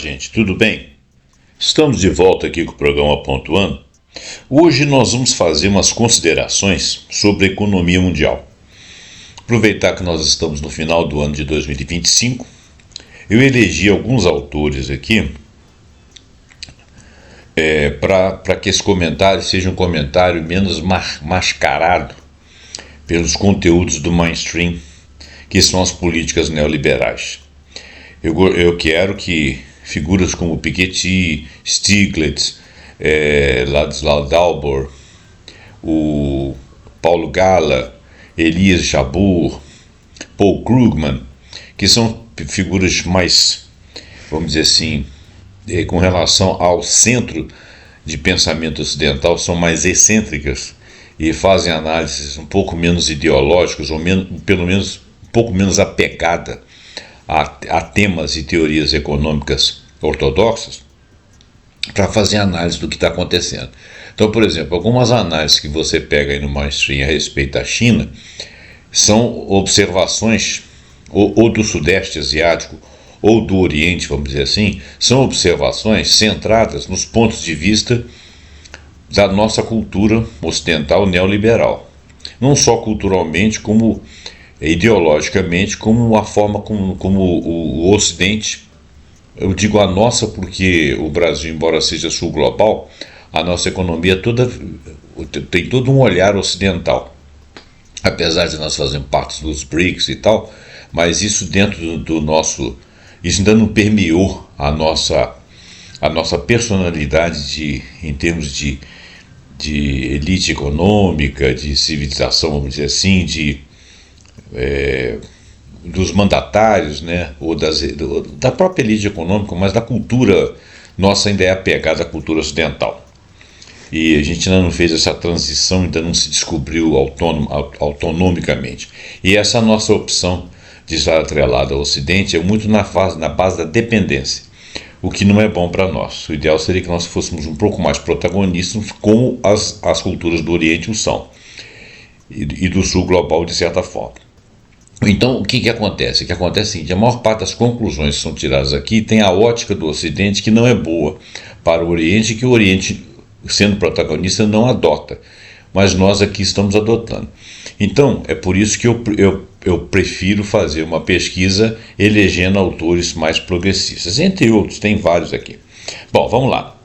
gente, tudo bem? Estamos de volta aqui com o programa Pontuando. Hoje nós vamos fazer umas considerações sobre a economia mundial. Aproveitar que nós estamos no final do ano de 2025, eu elegi alguns autores aqui para que esse comentário seja um comentário menos mascarado pelos conteúdos do mainstream, que são as políticas neoliberais. Eu quero que figuras como Piketty, Stiglitz, Ladislau Dalbor, o Paulo Gala, Elias Jabbour, Paul Krugman, que são figuras mais, vamos dizer assim, com relação ao centro de pensamento ocidental, são mais excêntricas e fazem análises um pouco menos ideológicas, ou pelo menos um pouco menos apegada a temas e teorias econômicas ortodoxas, para fazer análise do que está acontecendo. Então, por exemplo, algumas análises que você pega aí no mainstream a respeito da China são observações, ou do Sudeste Asiático, ou do Oriente, vamos dizer assim, são observações centradas nos pontos de vista da nossa cultura ocidental neoliberal. Não só culturalmente, como ideologicamente, como a forma como o Ocidente, eu digo a nossa porque o Brasil, embora seja sul global, a nossa economia tem todo um olhar ocidental. Apesar de nós fazermos parte dos BRICS e tal, mas isso dentro do nosso... Isso ainda não permeou a nossa personalidade em termos de elite econômica, de civilização, vamos dizer assim, dos mandatários, né, ou da própria elite econômica, mas da cultura nossa ainda é apegada à cultura ocidental. E a gente ainda não fez essa transição, ainda não se descobriu autonomicamente. E essa nossa opção de estar atrelada ao Ocidente é muito na base da dependência, o que não é bom para nós. O ideal seria que nós fôssemos um pouco mais protagonistas, como as culturas do Oriente o são, e do Sul global, de certa forma. Então, o que acontece? O que acontece é o seguinte: a maior parte das conclusões que são tiradas aqui tem a ótica do Ocidente, que não é boa para o Oriente, que o Oriente, sendo protagonista, não adota, mas nós aqui estamos adotando. Então, é por isso que eu prefiro fazer uma pesquisa elegendo autores mais progressistas, entre outros, tem vários aqui. Bom, vamos lá.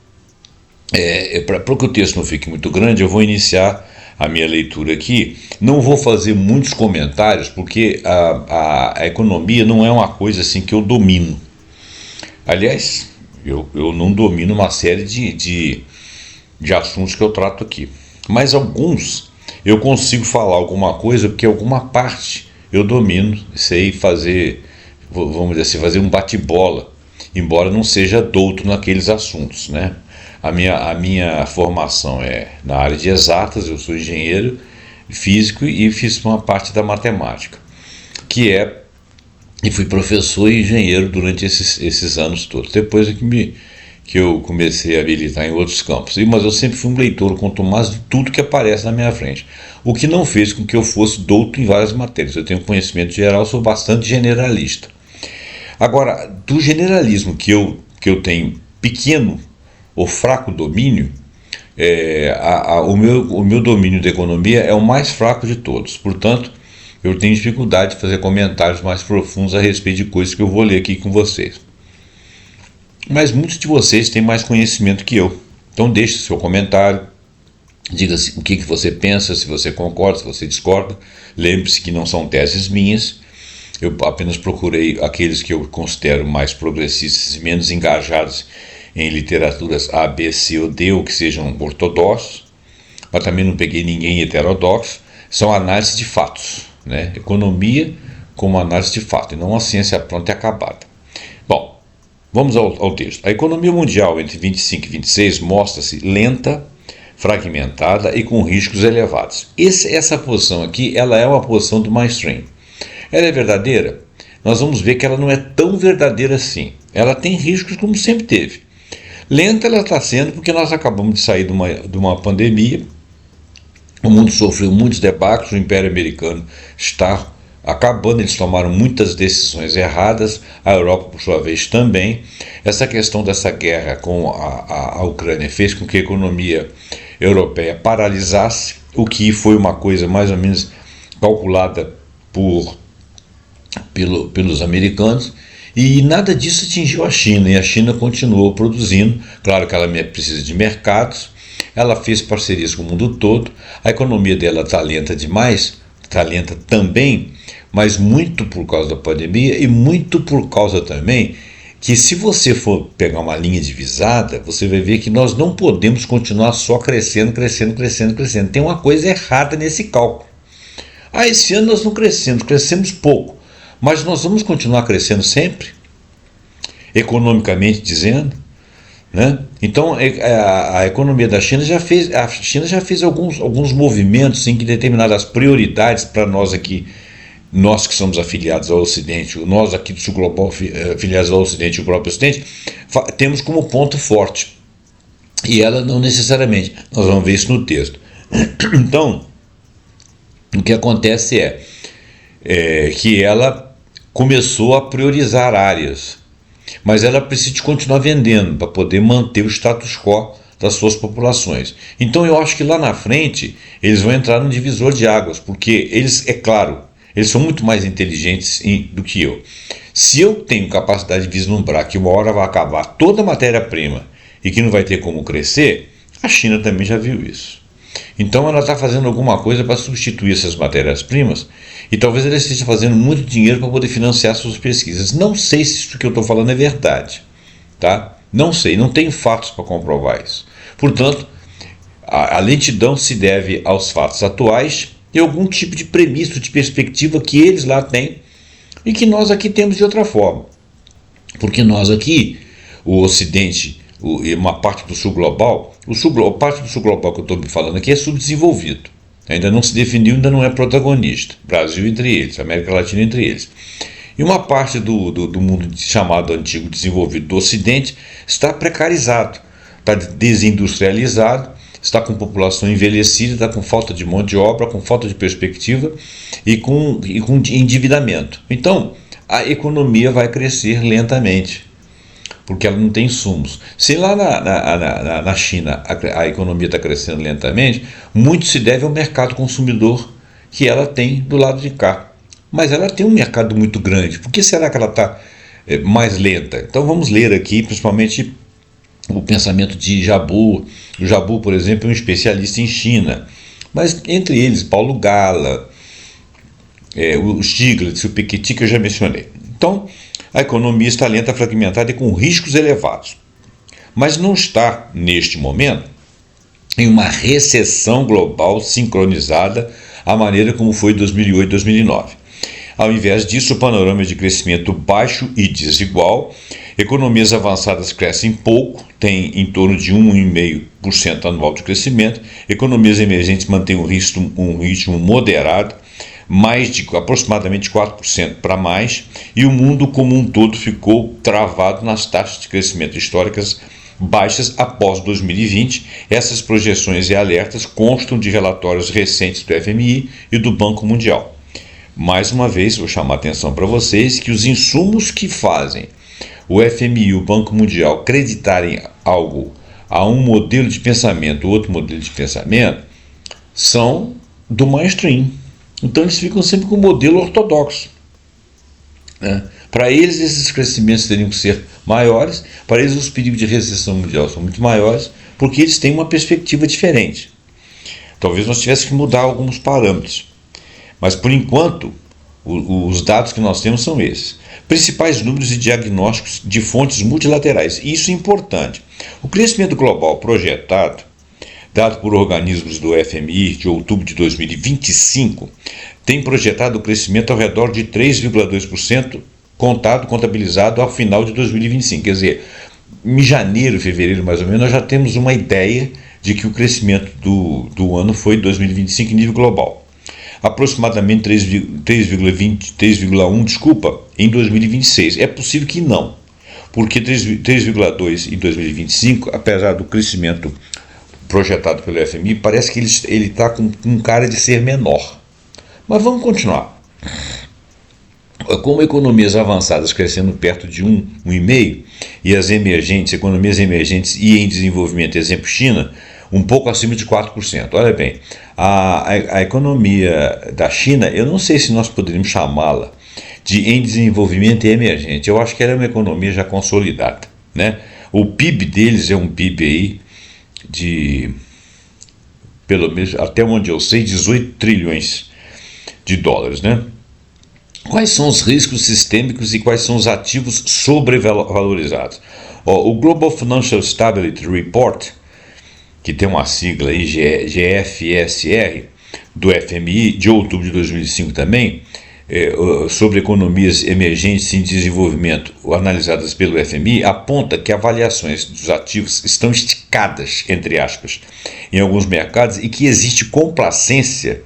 Para que o texto não fique muito grande, eu vou iniciar a minha leitura aqui. Não vou fazer muitos comentários, porque a economia não é uma coisa assim que eu domino. Aliás, eu não domino uma série de assuntos que eu trato aqui, mas alguns eu consigo falar alguma coisa, porque alguma parte eu domino, sei fazer, vamos dizer assim, fazer um bate-bola, embora não seja douto naqueles assuntos, né? A minha formação é na área de exatas, eu sou engenheiro físico e fiz uma parte da matemática, e fui professor e engenheiro durante esses anos todos. Depois é que eu comecei a militar em outros campos, mas eu sempre fui um leitor contumaz de tudo que aparece na minha frente, o que não fez com que eu fosse douto em várias matérias. Eu tenho conhecimento geral, sou bastante generalista. Agora, do generalismo que eu tenho pequeno ou fraco domínio, o meu domínio da economia é o mais fraco de todos. Portanto, eu tenho dificuldade de fazer comentários mais profundos a respeito de coisas que eu vou ler aqui com vocês. Mas muitos de vocês têm mais conhecimento que eu. Então deixe seu comentário, diga o que você pensa, se você concorda, se você discorda. Lembre-se que não são teses minhas, eu apenas procurei aqueles que eu considero mais progressistas e menos engajados em literaturas A, B, C ou D, ou que sejam ortodoxos, mas também não peguei ninguém heterodoxo. São análises de fatos, né? Economia como análise de fato, e não uma ciência pronta e acabada. Bom, vamos ao texto. A economia mundial entre 25 e 26 mostra-se lenta, fragmentada e com riscos elevados. Essa posição aqui, ela é uma posição do mainstream. Ela é verdadeira? Nós vamos ver que ela não é tão verdadeira assim. Ela tem riscos como sempre teve. Lenta ela está sendo porque nós acabamos de sair de uma pandemia, o mundo sofreu muitos debacles, o Império Americano está acabando, eles tomaram muitas decisões erradas, a Europa, por sua vez, também. Essa questão dessa guerra com a Ucrânia fez com que a economia europeia paralisasse, o que foi uma coisa mais ou menos calculada pelos americanos, e nada disso atingiu a China, e a China continuou produzindo. Claro que ela precisa de mercados, ela fez parcerias com o mundo todo, a economia dela está lenta demais, está lenta também, mas muito por causa da pandemia e muito por causa também que, se você for pegar uma linha divisada, você vai ver que nós não podemos continuar só crescendo. Tem uma coisa errada nesse cálculo. Esse ano nós não crescemos pouco, mas nós vamos continuar crescendo sempre, economicamente dizendo, né? Então a economia da China já fez alguns movimentos em que determinadas prioridades para nós aqui, nós que somos afiliados ao Ocidente, nós aqui do Sul Global afiliados ao Ocidente e o próprio Ocidente, temos como ponto forte, e ela não necessariamente. Nós vamos ver isso no texto. Então, o que acontece é que ela começou a priorizar áreas, mas ela precisa continuar vendendo para poder manter o status quo das suas populações. Então eu acho que lá na frente eles vão entrar num divisor de águas, porque eles, é claro, eles são muito mais inteligentes do que eu. Se eu tenho capacidade de vislumbrar que uma hora vai acabar toda a matéria-prima e que não vai ter como crescer, a China também já viu isso. Então ela está fazendo alguma coisa para substituir essas matérias-primas, e talvez ela esteja fazendo muito dinheiro para poder financiar suas pesquisas. Não sei se isso que eu estou falando é verdade, tá? Não sei, não tenho fatos para comprovar isso. Portanto, a lentidão se deve aos fatos atuais e algum tipo de premissa, de perspectiva que eles lá têm e que nós aqui temos de outra forma. Porque nós aqui, o Ocidente e uma parte do Sul Global, a parte do Sul Global que eu estou falando aqui é subdesenvolvido. Ainda não se definiu, ainda não é protagonista. Brasil entre eles, América Latina entre eles. E uma parte do mundo chamado antigo desenvolvido do Ocidente está precarizado, está desindustrializado, está com população envelhecida, está com falta de mão de obra, com falta de perspectiva e com endividamento. Então, a economia vai crescer lentamente, porque ela não tem insumos. Se lá na China a economia está crescendo lentamente, muito se deve ao mercado consumidor que ela tem do lado de cá. Mas ela tem um mercado muito grande. Por que será que ela está mais lenta? Então vamos ler aqui, principalmente, o pensamento de Jabbour. O Jabbour, por exemplo, é um especialista em China. Mas entre eles, Paulo Gala, o Stiglitz, o Piketty, que eu já mencionei. Então, a economia está lenta, fragmentada e com riscos elevados. Mas não está, neste momento, em uma recessão global sincronizada à maneira como foi em 2008 e 2009. Ao invés disso, o panorama é de crescimento baixo e desigual. Economias avançadas crescem pouco, têm em torno de 1,5% anual de crescimento. Economias emergentes mantêm um ritmo moderado, mais de aproximadamente 4% para mais, e o mundo como um todo ficou travado nas taxas de crescimento históricas baixas após 2020. Essas projeções e alertas constam de relatórios recentes do FMI e do Banco Mundial. Mais uma vez, vou chamar a atenção para vocês que os insumos que fazem o FMI e o Banco Mundial acreditarem algo a um modelo de pensamento, outro modelo de pensamento, são do mainstream. Então eles ficam sempre com o modelo ortodoxo, né? Para eles, esses crescimentos teriam que ser maiores, para eles os perigos de recessão mundial são muito maiores, porque eles têm uma perspectiva diferente. Talvez nós tivéssemos que mudar alguns parâmetros, mas por enquanto os dados que nós temos são esses. Principais números e diagnósticos de fontes multilaterais. Isso é importante. O crescimento global projetado, dado por organismos do FMI de outubro de 2025, tem projetado o crescimento ao redor de 3,2%, contabilizado ao final de 2025. Quer dizer, em janeiro, fevereiro mais ou menos, nós já temos uma ideia de que o crescimento do ano foi 2025 em nível global. Aproximadamente 3,1 em 2026. É possível que não, porque 3,2 em 2025, apesar do crescimento projetado pelo FMI, parece que ele está com cara de ser menor. Mas vamos continuar. como economias avançadas crescendo perto de 1,5, e as economias emergentes e em desenvolvimento, exemplo China, um pouco acima de 4%. Olha bem, a economia da China, eu não sei se nós poderíamos chamá-la de em desenvolvimento e emergente. Eu acho que ela é uma economia já consolidada, né? O PIB deles é um PIB aí de, pelo menos, até onde eu sei, 18 trilhões de dólares, né? Quais são os riscos sistêmicos e quais são os ativos sobrevalorizados? O Global Financial Stability Report, que tem uma sigla aí, GFSR, do FMI, de outubro de 2005 também, sobre economias emergentes em desenvolvimento, analisadas pelo FMI, aponta que avaliações dos ativos estão esticadas, entre aspas, em alguns mercados e que existe complacência,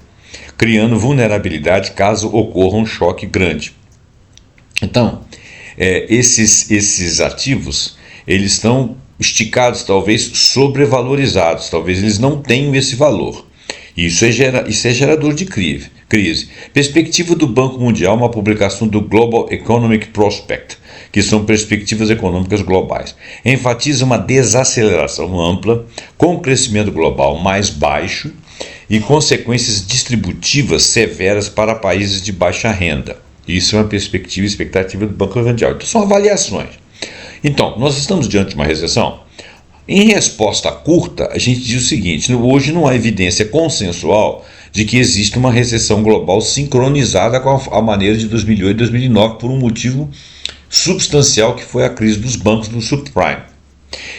criando vulnerabilidade caso ocorra um choque grande. Então, esses ativos, eles estão esticados, talvez sobrevalorizados, talvez eles não tenham esse valor. Isso é gerador de crise. Perspectiva do Banco Mundial, uma publicação do Global Economic Prospect, que são perspectivas econômicas globais. Enfatiza uma desaceleração ampla, com crescimento global mais baixo e consequências distributivas severas para países de baixa renda. Isso é uma expectativa do Banco Mundial. Então, são avaliações. Então, nós estamos diante de uma recessão? Em resposta curta, a gente diz o seguinte: hoje não há evidência consensual de que existe uma recessão global sincronizada com a maneira de 2008 e 2009 por um motivo substancial, que foi a crise dos bancos do subprime.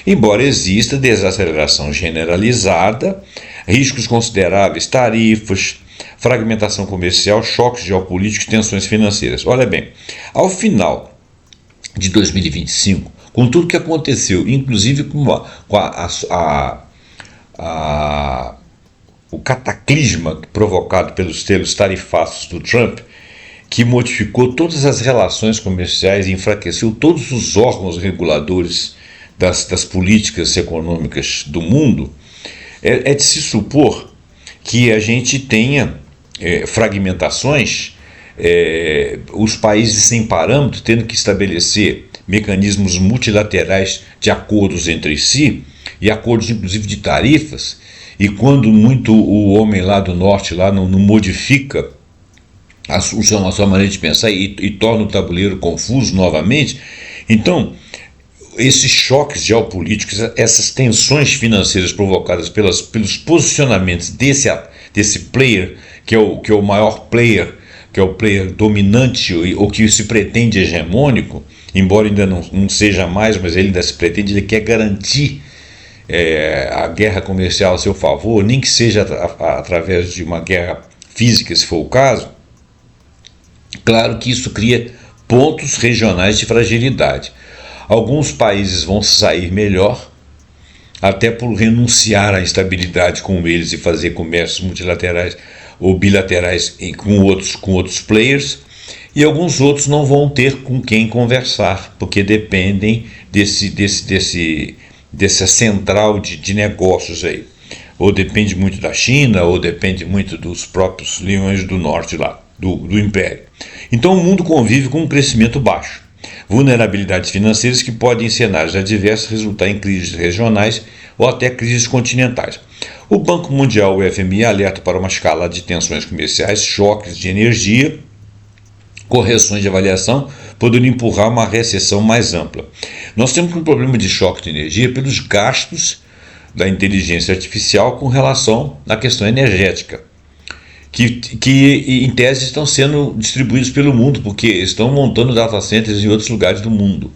Embora exista desaceleração generalizada, riscos consideráveis, tarifas, fragmentação comercial, choques geopolíticos, tensões financeiras. Olha bem, ao final de 2025, com tudo que aconteceu, inclusive com o cataclisma provocado pelos selos tarifaços do Trump, que modificou todas as relações comerciais e enfraqueceu todos os órgãos reguladores das políticas econômicas do mundo, é de se supor que a gente tenha fragmentações, os países sem parâmetro tendo que estabelecer mecanismos multilaterais de acordos entre si, e acordos inclusive de tarifas, e quando muito o homem lá do norte lá não modifica a sua maneira de pensar e torna o tabuleiro confuso novamente. Então, esses choques geopolíticos, essas tensões financeiras provocadas pelos posicionamentos desse player, que é o maior player, que é o player dominante, ou que se pretende hegemônico, embora ainda não seja mais, mas ele ainda se pretende, ele quer garantir a guerra comercial a seu favor, nem que seja através de uma guerra física, se for o caso. Claro que isso cria pontos regionais de fragilidade. Alguns países vão sair melhor, até por renunciar à estabilidade com eles e fazer comércios multilaterais ou bilaterais com outros players, e alguns outros não vão ter com quem conversar, porque dependem dessa central de negócios aí. Ou depende muito da China, ou depende muito dos próprios leões do norte lá, do império. Então o mundo convive com um crescimento baixo, vulnerabilidades financeiras que podem, em cenários adversos, resultar em crises regionais ou até crises continentais. O Banco Mundial, o FMI, alerta para uma escalada de tensões comerciais, choques de energia, correções de avaliação, podendo empurrar uma recessão mais ampla. Nós temos um problema de choque de energia pelos gastos da inteligência artificial com relação à questão energética, que em tese estão sendo distribuídos pelo mundo, porque estão montando data centers em outros lugares do mundo.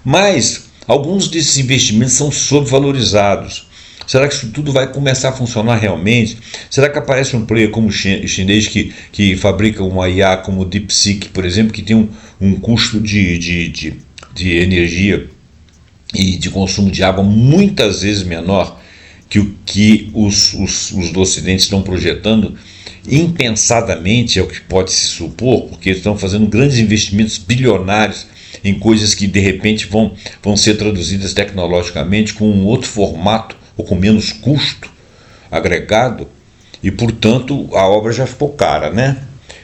Mas alguns desses investimentos são sobrevalorizados. Será que isso tudo vai começar a funcionar realmente? Será que aparece um player como o chinês que fabrica uma IA como o DeepSeek, por exemplo, que tem um custo de energia e de consumo de água muitas vezes menor que o que os do Ocidente estão projetando? Impensadamente, é o que pode se supor, porque eles estão fazendo grandes investimentos bilionários em coisas que de repente vão ser traduzidas tecnologicamente com um outro formato ou com menos custo agregado, e portanto a obra já ficou cara, né?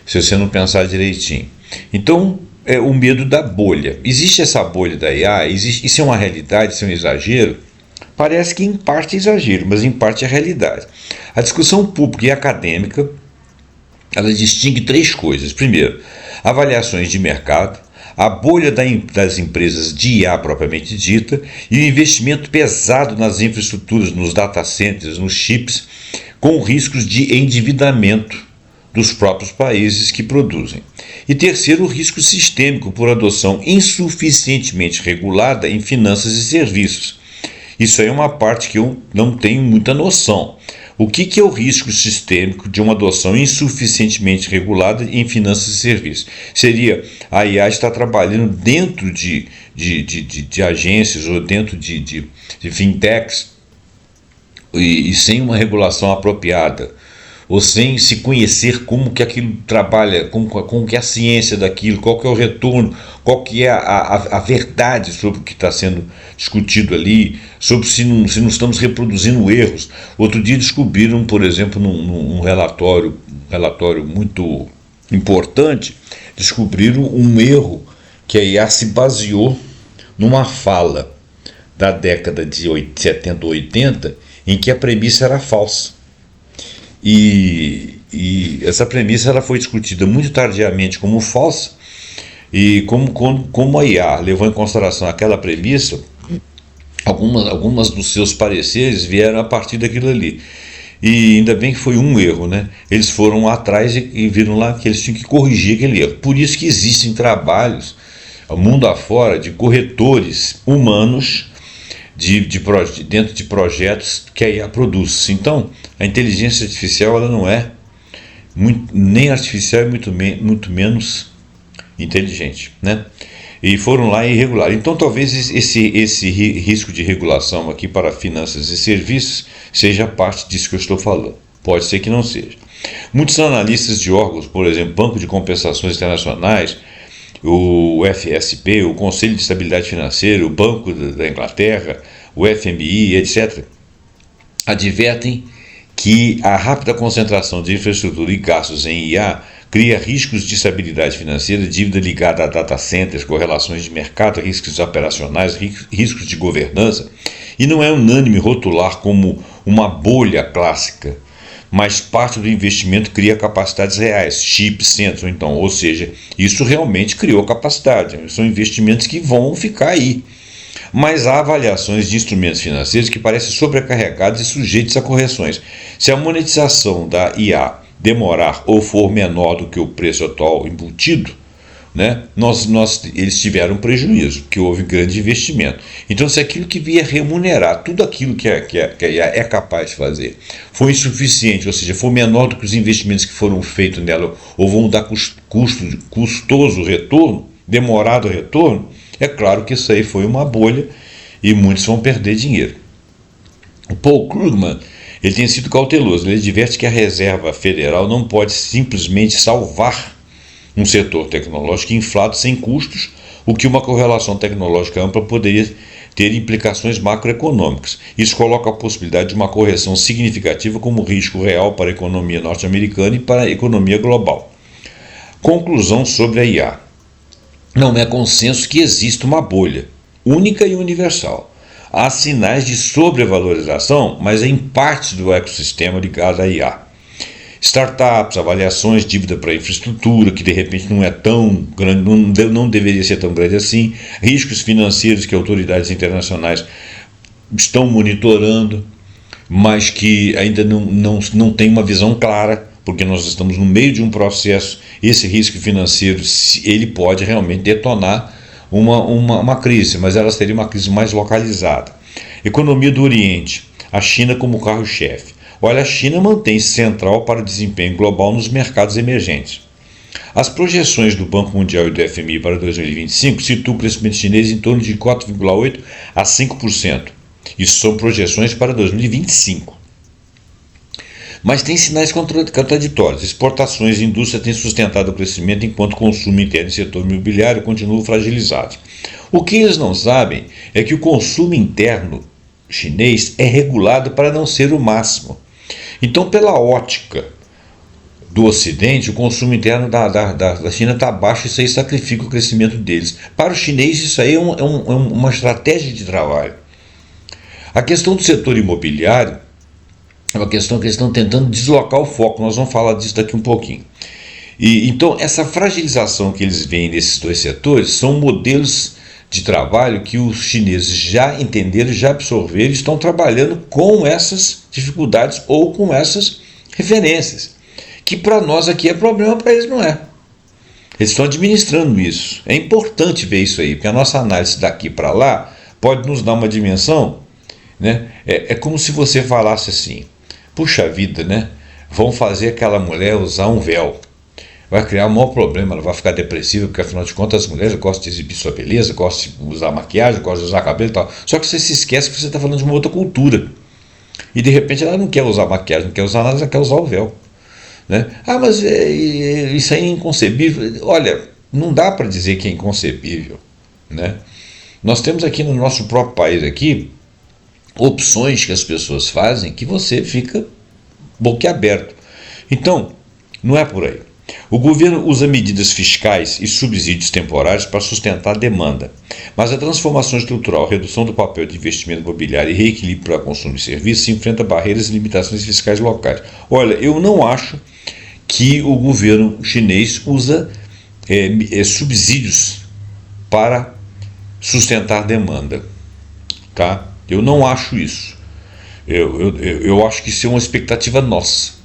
Se você não pensar direitinho. Então o medo da bolha. Existe essa bolha da IA? Isso é uma realidade, isso é um exagero? Parece que em parte é exagero, mas em parte é realidade. A discussão pública e acadêmica, ela distingue três coisas. Primeiro, avaliações de mercado, a bolha das empresas de IA propriamente dita e o investimento pesado nas infraestruturas, nos data centers, nos chips, com riscos de endividamento dos próprios países que produzem. E terceiro, o risco sistêmico por adoção insuficientemente regulada em finanças e serviços. Isso aí é uma parte que eu não tenho muita noção. O que é o risco sistêmico de uma adoção insuficientemente regulada em finanças e serviços? Seria a IA estar trabalhando dentro de agências ou dentro de fintechs e sem uma regulação apropriada, ou sem se conhecer como que aquilo trabalha, como que é a ciência daquilo, qual que é o retorno, qual que é a verdade sobre o que está sendo discutido ali, sobre se não estamos reproduzindo erros. Outro dia descobriram, por exemplo, num relatório muito importante, descobriram um erro que a IA se baseou numa fala da década de 70 ou 80, em que a premissa era falsa. E essa premissa ela foi discutida muito tardiamente como falsa, e como a IA levou em consideração aquela premissa, algumas dos seus pareceres vieram a partir daquilo ali. E ainda bem que foi um erro, né? Eles foram atrás e viram lá que eles tinham que corrigir aquele erro. Por isso que existem trabalhos, mundo afora, de corretores humanos dentro de projetos que a IA produz. Então, a inteligência artificial ela não é nem artificial e muito menos inteligente, né? E foram lá e regularam. Então, talvez esse risco de regulação aqui para finanças e serviços seja parte disso que eu estou falando. Pode ser que não seja. Muitos analistas de órgãos, por exemplo, Banco de Compensações Internacionais, o FSB, o Conselho de Estabilidade Financeira, o Banco da Inglaterra, o FMI, etc., advertem que a rápida concentração de infraestrutura e gastos em IA cria riscos de estabilidade financeira, dívida ligada a data centers, correlações de mercado, riscos operacionais, riscos de governança, e não é unânime rotular como uma bolha clássica, mas parte do investimento cria capacidades reais, chips, centros, então, ou seja, isso realmente criou capacidade, são investimentos que vão ficar aí. Mas há avaliações de instrumentos financeiros que parecem sobrecarregados e sujeitos a correções. Se a monetização da IA demorar ou for menor do que o preço atual embutido, né, eles tiveram prejuízo, porque houve grande investimento. Então, se aquilo que vier remunerar tudo aquilo que a IA é capaz de fazer for insuficiente, ou seja, for menor do que os investimentos que foram feitos nela, ou vão dar custoso retorno, demorado retorno, é claro que isso aí foi uma bolha e muitos vão perder dinheiro. O Paul Krugman, ele tem sido cauteloso, ele adverte que a Reserva Federal não pode simplesmente salvar um setor tecnológico inflado sem custos, o que uma correlação tecnológica ampla poderia ter implicações macroeconômicas. Isso coloca a possibilidade de uma correção significativa como risco real para a economia norte-americana e para a economia global. Conclusão sobre a IA. Não é consenso que exista uma bolha, única e universal. Há sinais de sobrevalorização, mas em parte do ecossistema ligado à IA. Startups, avaliações, dívida para infraestrutura, que de repente não é tão grande, não deveria ser tão grande assim, riscos financeiros que autoridades internacionais estão monitorando, mas que ainda não tem uma visão clara, porque nós estamos no meio de um processo. Esse risco financeiro, ele pode realmente detonar uma crise, mas ela seria uma crise mais localizada. Economia do Oriente, a China como carro-chefe. Olha, a China mantém-se central para o desempenho global nos mercados emergentes. As projeções do Banco Mundial e do FMI para 2025 situam o crescimento chinês em torno de 4,8% a 5%. Isso são projeções para 2025. Mas tem sinais contraditórios. Exportações e indústria têm sustentado o crescimento, enquanto o consumo interno e setor imobiliário continuam fragilizados. O que eles não sabem é que o consumo interno chinês é regulado para não ser o máximo. Então, pela ótica do Ocidente, o consumo interno da China está baixo, isso aí sacrifica o crescimento deles. Para os chineses, isso aí é uma estratégia de trabalho. A questão do setor imobiliário é uma questão que eles estão tentando deslocar o foco, nós vamos falar disso daqui um pouquinho. Então, essa fragilização que eles veem nesses dois setores são modelos de trabalho que os chineses já entenderam, já absorveram e estão trabalhando com essas dificuldades ou com essas referências, que para nós aqui é problema, para eles não é. Eles estão administrando isso. É importante ver isso aí, porque a nossa análise daqui para lá pode nos dar uma dimensão, né? É como se você falasse assim, puxa vida, né? Vão fazer aquela mulher usar um véu. Vai criar um maior problema, ela vai ficar depressiva, porque afinal de contas as mulheres gostam de exibir sua beleza, gostam de usar maquiagem, gostam de usar cabelo e tal. Só que você se esquece que você está falando de uma outra cultura. E de repente ela não quer usar maquiagem, não quer usar nada, ela quer usar o véu. Né? Ah, mas isso aí é inconcebível. Olha, não dá para dizer que é inconcebível. Né? Nós temos aqui no nosso próprio país aqui opções que as pessoas fazem que você fica boquiaberto. Então, não é por aí. O governo usa medidas fiscais e subsídios temporários para sustentar a demanda, mas a transformação estrutural, redução do papel de investimento imobiliário e reequilíbrio para consumo e serviços se enfrenta barreiras e limitações fiscais locais. Olha, eu não acho que o governo chinês usa subsídios para sustentar a demanda, tá? Eu não acho isso. Eu acho que isso é uma expectativa nossa.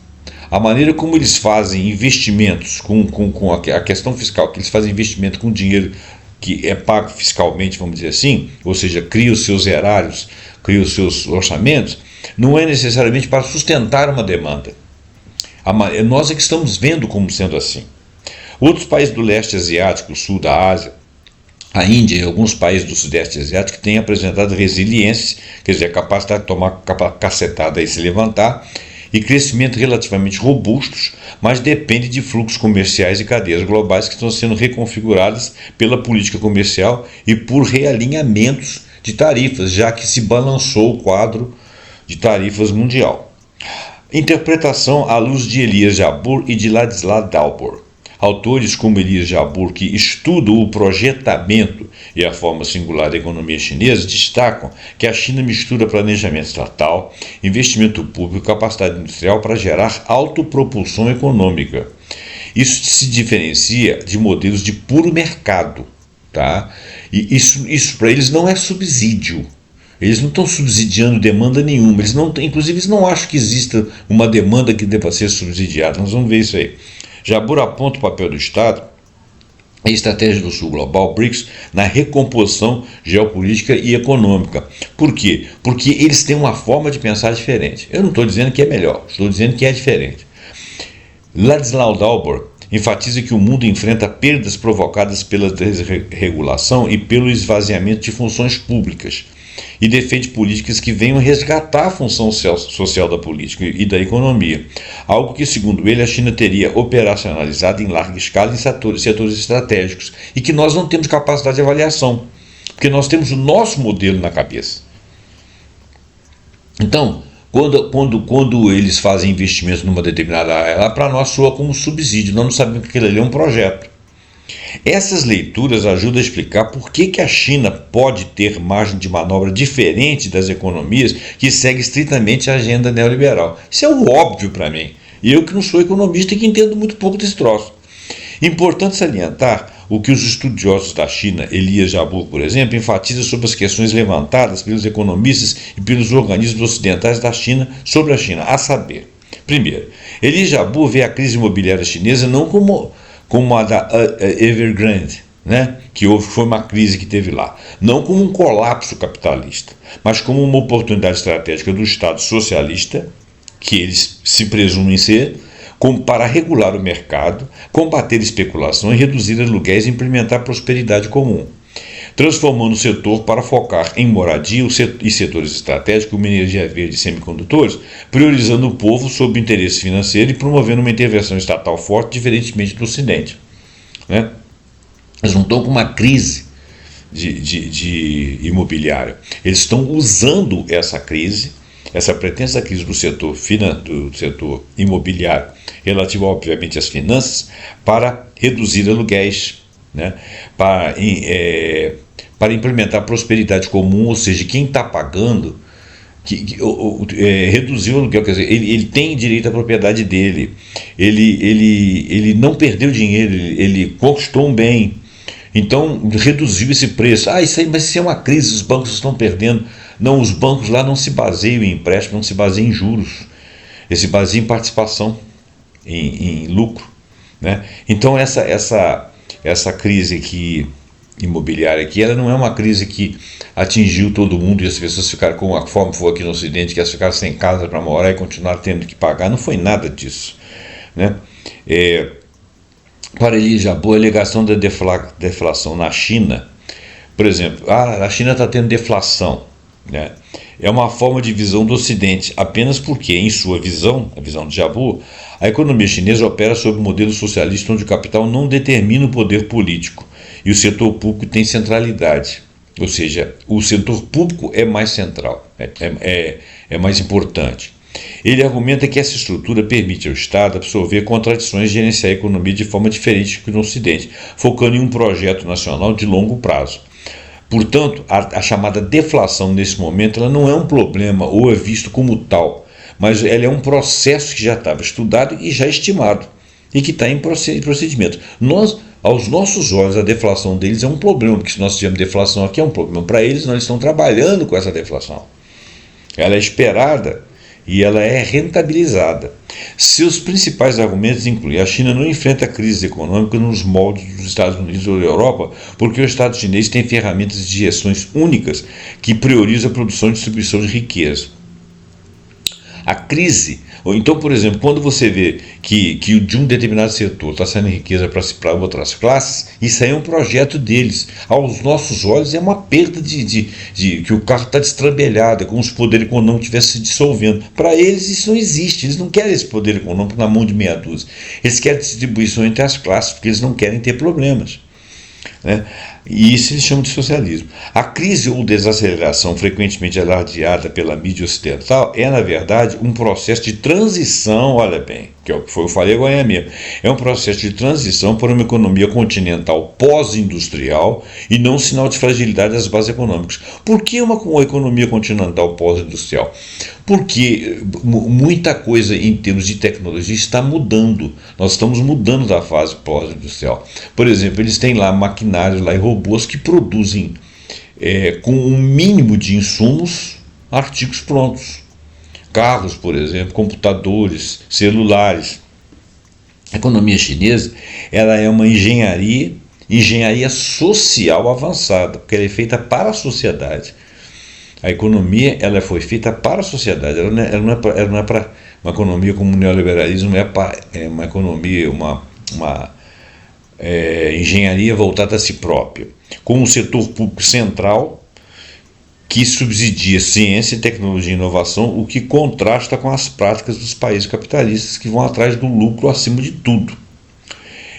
A maneira como eles fazem investimentos com a questão fiscal, que eles fazem investimento com dinheiro que é pago fiscalmente, vamos dizer assim, ou seja, cria os seus erários, cria os seus orçamentos, não é necessariamente para sustentar uma demanda. Nós é que estamos vendo como sendo assim. Outros países do leste asiático, sul da Ásia, a Índia e alguns países do sudeste asiático têm apresentado resiliência, quer dizer, a capacidade de tomar cacetada e se levantar, e crescimento relativamente robustos, mas depende de fluxos comerciais e cadeias globais que estão sendo reconfiguradas pela política comercial e por realinhamentos de tarifas, já que se balançou o quadro de tarifas mundial. Interpretação à luz de Elias Jabbour e de Ladislas Dalpor. Autores como Elias Jabbour, que estudam o projetamento e a forma singular da economia chinesa, destacam que a China mistura planejamento estatal, investimento público e capacidade industrial para gerar autopropulsão econômica. Isso se diferencia de modelos de puro mercado, tá? E isso para eles não é subsídio. Eles não estão subsidiando demanda nenhuma. Inclusive, eles não acham que exista uma demanda que deva ser subsidiada. Nós vamos ver isso aí. Jabbour aponta o papel do Estado e a estratégia do Sul Global, BRICS, na recomposição geopolítica e econômica. Por quê? Porque eles têm uma forma de pensar diferente. Eu não estou dizendo que é melhor, estou dizendo que é diferente. Ladislas Dalpor enfatiza que o mundo enfrenta perdas provocadas pela desregulação e pelo esvaziamento de funções públicas, e defende políticas que venham resgatar a função social da política e da economia, algo que, segundo ele, a China teria operacionalizado em larga escala em setores estratégicos e que nós não temos capacidade de avaliação, porque nós temos o nosso modelo na cabeça. Então, quando eles fazem investimentos numa determinada área, para nós soa como subsídio, nós não sabemos que aquilo ali é um projeto. Essas leituras ajudam a explicar por que a China pode ter margem de manobra diferente das economias que seguem estritamente a agenda neoliberal. Isso é o óbvio para mim. E eu que não sou economista e que entendo muito pouco desse troço. Importante salientar o que os estudiosos da China, Elias Jabbour, por exemplo, enfatiza sobre as questões levantadas pelos economistas e pelos organismos ocidentais da China sobre a China, a saber, primeiro, Elias Jabbour vê a crise imobiliária chinesa não como a da Evergrande, né, que foi uma crise que teve lá, não como um colapso capitalista, mas como uma oportunidade estratégica do Estado socialista, que eles se presumem ser, para regular o mercado, combater especulação e reduzir aluguéis e implementar prosperidade comum, transformando o setor para focar em moradia e setores estratégicos, como energia verde e semicondutores, priorizando o povo sob o interesse financeiro e promovendo uma intervenção estatal forte, diferentemente do Ocidente. Né? Eles não estão com uma crise de imobiliária. Eles estão usando essa crise essa pretensa crise do setor imobiliário, relativa obviamente às finanças, para reduzir aluguéis, né, para implementar prosperidade comum, ou seja, quem está pagando reduziu o aluguel, quer dizer, ele tem direito à propriedade dele, ele não perdeu dinheiro, ele conquistou um bem, então reduziu esse preço. Isso aí, mas isso é uma crise, os bancos estão perdendo. Não, os bancos lá não se baseiam em empréstimo, não se baseiam em juros, eles se baseiam em participação, em lucro, né? Então essa crise imobiliária aqui, ela não é uma crise que atingiu todo mundo e as pessoas ficaram, como a forma foi aqui no Ocidente, que elas ficaram sem casa para morar e continuaram tendo que pagar. Não foi nada disso, né? Para Elie Jabbour, a alegação da deflação na China, por exemplo, a China está tendo deflação, né? É uma forma de visão do Ocidente, apenas porque, em sua visão, a visão de Jabbour, a economia chinesa opera sob um modelo socialista onde o capital não determina o poder político e o setor público tem centralidade. Ou seja, o setor público é mais central, é mais importante. Ele argumenta que essa estrutura permite ao Estado absorver contradições e gerenciar a economia de forma diferente que no Ocidente, focando em um projeto nacional de longo prazo. Portanto, a chamada deflação nesse momento ela não é um problema ou é visto como tal, mas ela é um processo que já estava estudado e já estimado e que está em procedimento. Aos nossos olhos, a deflação deles é um problema, porque se nós tivermos deflação aqui é um problema. Para eles, nós estamos trabalhando com essa deflação. Ela é esperada e ela é rentabilizada. Seus principais argumentos incluem: a China não enfrenta crise econômica nos moldes dos Estados Unidos ou da Europa, porque o Estado chinês tem ferramentas de gestões únicas que priorizam a produção e distribuição de riqueza. A crise, ou então, por exemplo, quando você vê que de um determinado setor está saindo riqueza para outras classes, isso aí é um projeto deles. Aos nossos olhos é uma perda de que o carro está destrambelhado, é como se o poder econômico estivesse se dissolvendo. Para eles isso não existe, eles não querem esse poder econômico na mão de meia dúzia. Eles querem distribuição entre as classes, porque eles não querem ter problemas, né? E isso eles chamam de socialismo. A crise ou desaceleração, frequentemente alardeada pela mídia ocidental, é, na verdade, um processo de transição, olha bem, que é o que eu falei agora mesmo, é um processo de transição para uma economia continental pós-industrial e não um sinal de fragilidade das bases econômicas. Por que uma economia continental pós-industrial? Porque muita coisa em termos de tecnologia está mudando. Nós estamos mudando da fase pós-industrial. Por exemplo, eles têm lá maquinários lá e robôs que produzem com um mínimo de insumos artigos prontos. Carros, por exemplo, computadores, celulares. A economia chinesa ela é uma engenharia social avançada, porque ela é feita para a sociedade. A economia ela foi feita para a sociedade, ela não é para uma economia como o neoliberalismo, é uma economia, uma engenharia voltada a si própria, com um setor público central que subsidia ciência, tecnologia e inovação, o que contrasta com as práticas dos países capitalistas que vão atrás do lucro acima de tudo.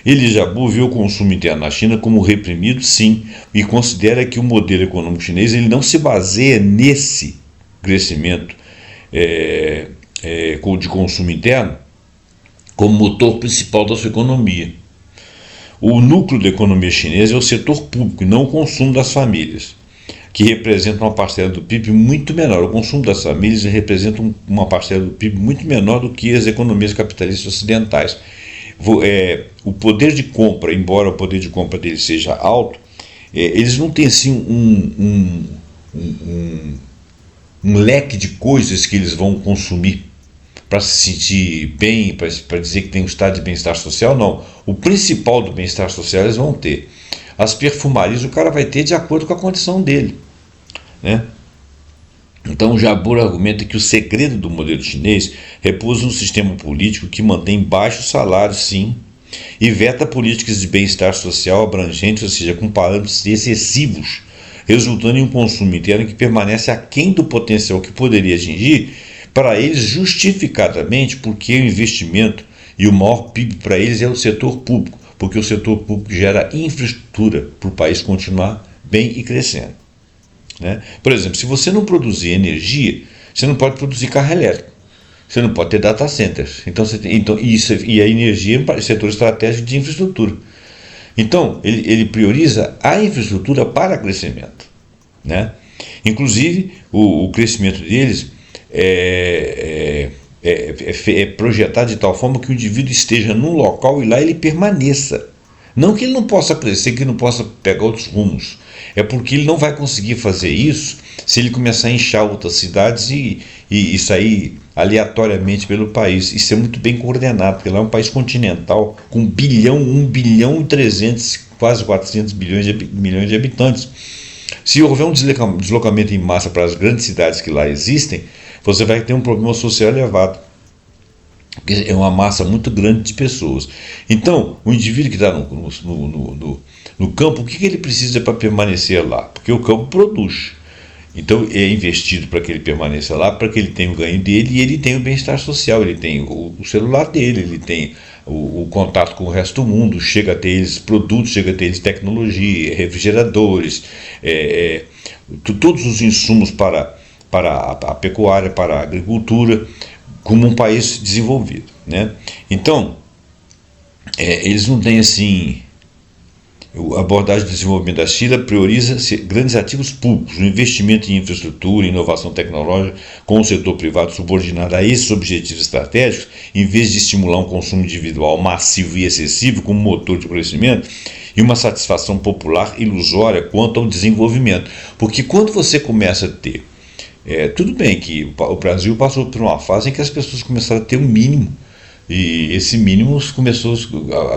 Elie Jabbour vê o consumo interno na China como reprimido, sim, e considera que o modelo econômico chinês ele não se baseia nesse crescimento de consumo interno como motor principal da sua economia. O núcleo da economia chinesa é o setor público e não o consumo das famílias, que representa uma parcela do PIB muito menor. O consumo das famílias representa uma parcela do PIB muito menor do que as economias capitalistas ocidentais. O poder de compra, embora o poder de compra deles seja alto, eles não têm assim um leque de coisas que eles vão consumir para se sentir bem, para dizer que tem um estado de bem-estar social. Não, o principal do bem-estar social eles vão ter. As perfumarias o cara vai ter de acordo com a condição dele, né? Então, Jabbour argumenta que o segredo do modelo chinês repousa no sistema político que mantém baixos salários, sim, e veta políticas de bem-estar social abrangentes, ou seja, com parâmetros excessivos, resultando em um consumo interno que permanece aquém do potencial que poderia atingir, para eles justificadamente, porque o investimento e o maior PIB para eles é o setor público, porque o setor público gera infraestrutura para o país continuar bem e crescendo, né? Por exemplo, se você não produzir energia, você não pode produzir carro elétrico, você não pode ter data centers. Então, e a energia é um setor estratégico de infraestrutura. Então, ele prioriza a infraestrutura para crescimento, né? Inclusive, o crescimento deles é projetado de tal forma que o indivíduo esteja num local e lá ele permaneça. Não que ele não possa crescer, que ele não possa pegar outros rumos. É porque ele não vai conseguir fazer isso se ele começar a inchar outras cidades e sair aleatoriamente pelo país. Isso é muito bem coordenado, porque lá é um país continental com 1 bilhão e 300, quase 400 milhões de habitantes. Se houver um deslocamento em massa para as grandes cidades que lá existem, você vai ter um problema social elevado, porque é uma massa muito grande de pessoas. Então, o indivíduo que está no campo, o que ele precisa para permanecer lá? Porque o campo produz. Então, é investido para que ele permaneça lá, para que ele tenha o ganho dele e ele tenha o bem-estar social, ele tem o celular dele, ele tem o contato com o resto do mundo, chega a ter eles produtos, chega a ter eles tecnologia, refrigeradores, todos os insumos para a pecuária, para a agricultura, como um país desenvolvido, né? Então, eles não têm assim. A abordagem de desenvolvimento da China prioriza grandes ativos públicos, o investimento em infraestrutura, inovação tecnológica, com o setor privado subordinado a esses objetivos estratégicos, em vez de estimular um consumo individual massivo e excessivo como motor de crescimento e uma satisfação popular ilusória quanto ao desenvolvimento. Porque quando você começa a ter, tudo bem que o Brasil passou por uma fase em que as pessoas começaram a ter um mínimo, e esse mínimo